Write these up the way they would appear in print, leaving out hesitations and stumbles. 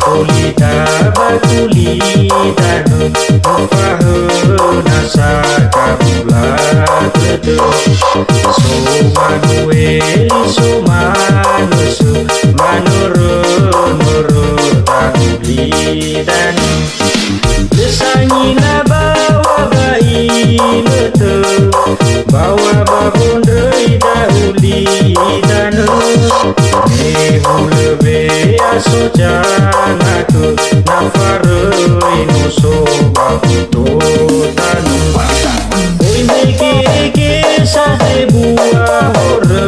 Kulita bakulitanu mufaheuna sakabulat ledeu somanueli somanusu manurun takulitanu desangina bawa bayi leteu bawa babun deui dahulitanu nehulebe asojanaku nafaroi nuso bakutotanu oi meke sate buah hore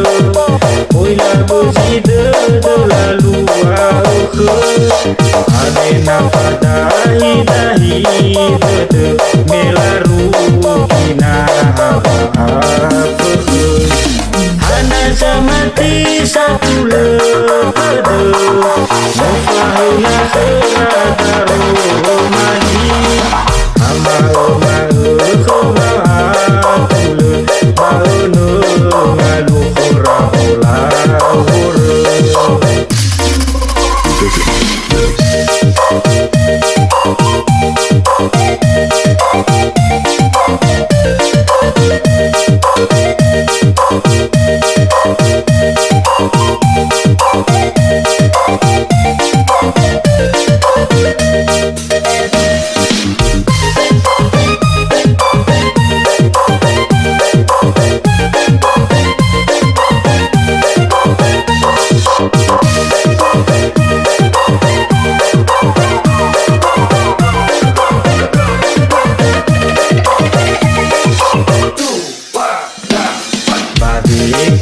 oi labu jide lalu auke ane nafadahi dahi tete melaru kina haba hana samati satu lepede mufahuna serataru mani amahoma khoma atule baunu ngalu khora hola hore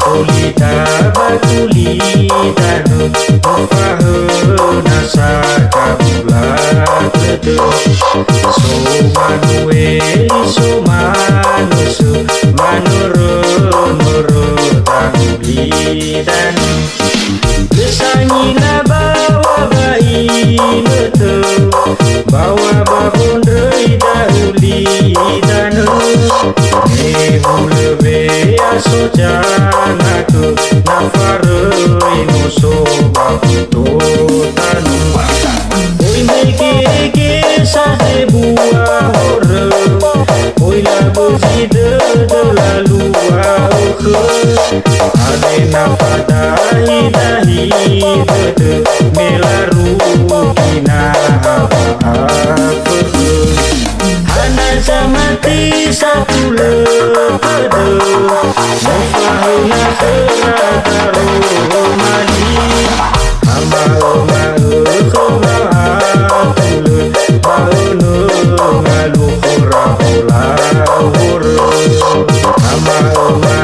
kulita bakulitanu mufaheuna sakabulat ledeu somanueli somanusu manurun takulitanu desangina bawa bayi leteu bawa babun deui dahulitanu nehulebe asojanaku nafaroi nuso bakutotanu oi meke sate buah hore oi labu jide lalu auke ane nafadahi dahi tete melaru kina haba hana samati satu lepede mufahuna serataru mani amahoma khoma atule baunu ngalu khora hola hore amahoma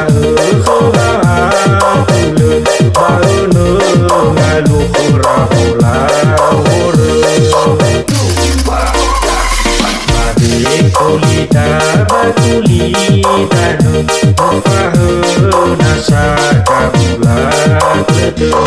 khoma atule baunu ngalu khora hola hore kulita bakulitanu mufaheuna sakabulat ledeu